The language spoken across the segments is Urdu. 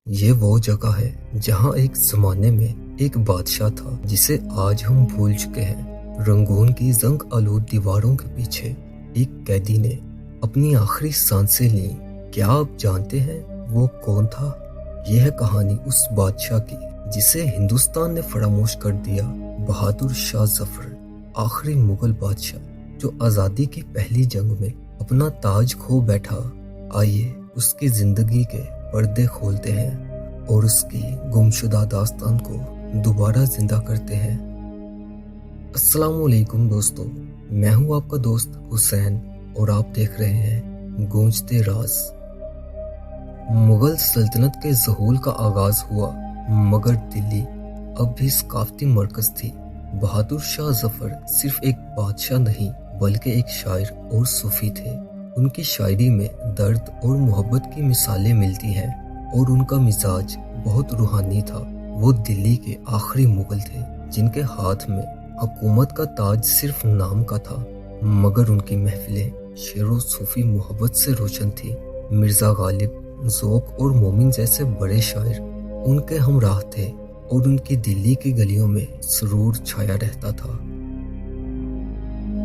یہ وہ جگہ ہے جہاں ایک زمانے میں ایک بادشاہ تھا جسے آج ہم بھول چکے ہیں۔ رنگون کی زنگ آلود دیواروں کے پیچھے ایک قیدی نے اپنی آخری سانسیں لیں۔ کیا آپ جانتے ہیں وہ کون تھا؟ یہ ہے کہانی اس بادشاہ کی جسے ہندوستان نے فراموش کر دیا، بہادر شاہ ظفر، آخری مغل بادشاہ جو آزادی کی پہلی جنگ میں اپنا تاج کھو بیٹھا۔ آئیے اس کی زندگی کے پردے کھولتے ہیں اور اس کی گمشدہ داستان کو دوبارہ زندہ کرتے ہیں۔ السلام علیکم دوستو، میں ہوں آپ کا دوست حسین اور آپ دیکھ رہے ہیں گونجتے راز۔ مغل سلطنت کے ظہور کا آغاز ہوا، مگر دلی اب بھی ثقافتی مرکز تھی۔ بہادر شاہ ظفر صرف ایک بادشاہ نہیں بلکہ ایک شاعر اور صوفی تھے۔ ان کی شاعری میں درد اور محبت کی مثالیں ملتی ہیں اور ان کا مزاج بہت روحانی تھا۔ وہ دلی کے آخری مغل تھے جن کے ہاتھ میں حکومت کا تاج صرف نام کا تھا، مگر ان کی محفلیں شعر و صوفی محبت سے روشن تھی۔ مرزا غالب، ذوق اور مومن جیسے بڑے شاعر ان کے ہمراہ تھے اور ان کی دلی کی گلیوں میں سرور چھایا رہتا تھا۔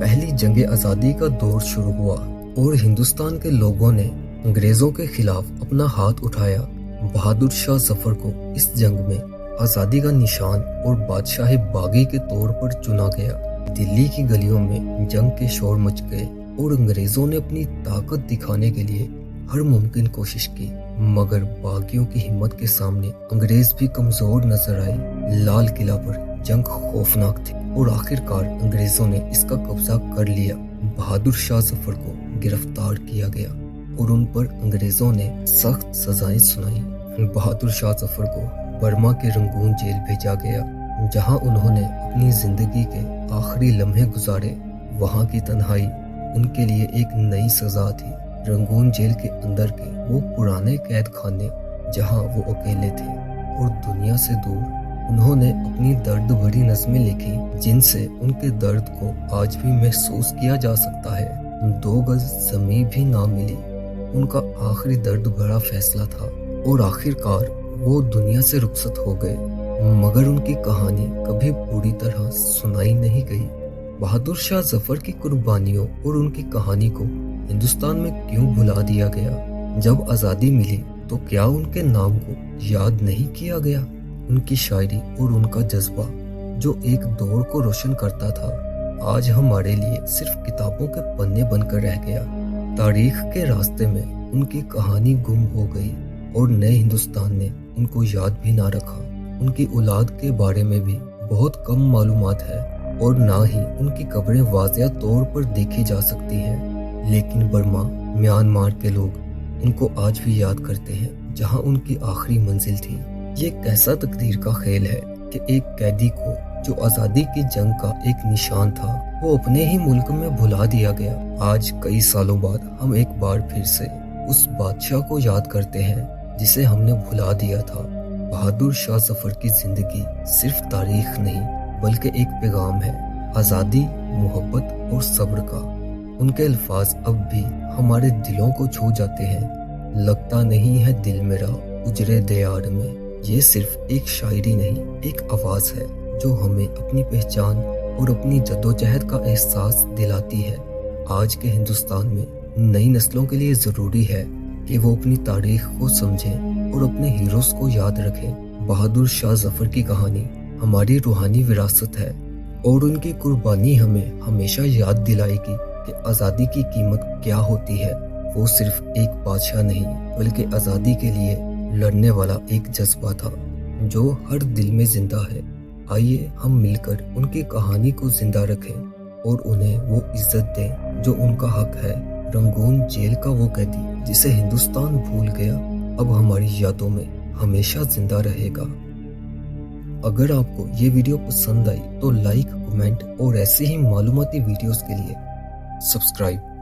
پہلی جنگ آزادی کا دور شروع ہوا اور ہندوستان کے لوگوں نے انگریزوں کے خلاف اپنا ہاتھ اٹھایا۔ بہادر شاہ ظفر کو اس جنگ میں آزادی کا نشان اور بادشاہ باغی کے طور پر چنا گیا۔ دلی کی گلیوں میں جنگ کے شور مچ گئے اور انگریزوں نے اپنی طاقت دکھانے کے لیے ہر ممکن کوشش کی، مگر باغیوں کی ہمت کے سامنے انگریز بھی کمزور نظر آئے۔ لال قلعہ پر جنگ خوفناک تھی اور آخرکار انگریزوں نے اس کا قبضہ کر لیا۔ بہادر شاہ ظفر کو گرفتار کیا گیا اور ان پر انگریزوں نے سخت سزائیں سنائیں۔ بہادر شاہ ظفر کو برما کے رنگون جیل بھیجا گیا، جہاں انہوں نے اپنی زندگی کے آخری لمحے گزارے۔ وہاں کی تنہائی ان کے لیے ایک نئی سزا تھی۔ رنگون جیل کے اندر کے وہ پرانے قید خانے جہاں وہ اکیلے تھے اور دنیا سے دور، انہوں نے اپنی درد بھری نظمیں لکھی جن سے ان کے درد کو آج بھی محسوس کیا جا سکتا ہے۔ 2 گز زمین بھی نہ ملی ان کا آخری درد بھرا فیصلہ تھا اور آخرکار وہ دنیا سے رخصت ہو گئے، مگر ان کی کہانی کبھی پوری طرح سنائی نہیں گئی۔ بہادر شاہ ظفر کی قربانیوں اور ان کی کہانی کو ہندوستان میں کیوں بھلا دیا گیا؟ جب آزادی ملی تو کیا ان کے نام کو یاد نہیں کیا گیا؟ ان کی شاعری اور ان کا جذبہ جو ایک دور کو روشن کرتا تھا، آج ہمارے لیے صرف کتابوں کے پنے بن کر رہ گیا۔ تاریخ کے راستے میں ان کی کہانی گم ہو گئی اور نئے ہندوستان نے ان کو یاد بھی نہ رکھا۔ ان کی اولاد کے بارے میں بھی بہت کم معلومات ہے اور نہ ہی ان کی قبریں واضح طور پر دیکھی جا سکتی ہیں، لیکن برما، میانمار کے لوگ ان کو آج بھی یاد کرتے ہیں جہاں ان کی آخری منزل تھی۔ یہ کیسا تقدیر کا کھیل ہے کہ ایک قیدی کو جو آزادی کی جنگ کا ایک نشان تھا، وہ اپنے ہی ملک میں بھلا دیا گیا۔ آج کئی سالوں بعد ہم ایک بار پھر سے اس بادشاہ کو یاد کرتے ہیں جسے ہم نے بھلا دیا تھا۔ بہادر شاہ ظفر کی زندگی صرف تاریخ نہیں بلکہ ایک پیغام ہے، آزادی، محبت اور صبر کا۔ ان کے الفاظ اب بھی ہمارے دلوں کو چھو جاتے ہیں۔ لگتا نہیں ہے دل میرا اجرے دیار میں۔ یہ صرف ایک شاعری نہیں، ایک آواز ہے جو ہمیں اپنی پہچان اور اپنی جدوجہد کا احساس دلاتی ہے۔ آج کے ہندوستان میں نئی نسلوں کے لیے ضروری ہے کہ وہ اپنی تاریخ کو سمجھیں اور اپنے ہیروز کو یاد رکھیں۔ بہادر شاہ ظفر کی کہانی ہماری روحانی وراثت ہے اور ان کی قربانی ہمیں ہمیشہ یاد دلائے گی کہ آزادی کی قیمت کیا ہوتی ہے۔ وہ صرف ایک بادشاہ نہیں بلکہ آزادی کے لیے لڑنے والا ایک جذبہ تھا جو ہر دل میں زندہ ہے۔ آئیے ہم مل کر ان کی کہانی کو زندہ رکھیں اور انہیں وہ عزت دیں جو ان کا حق ہے۔ رنگون جیل کا وہ قیدی جسے ہندوستان بھول گیا، اب ہماری یادوں میں ہمیشہ زندہ رہے گا۔ اگر آپ کو یہ ویڈیو پسند آئی تو لائک، کمنٹ اور ایسے ہی معلوماتی ویڈیوز کے لیے سبسکرائب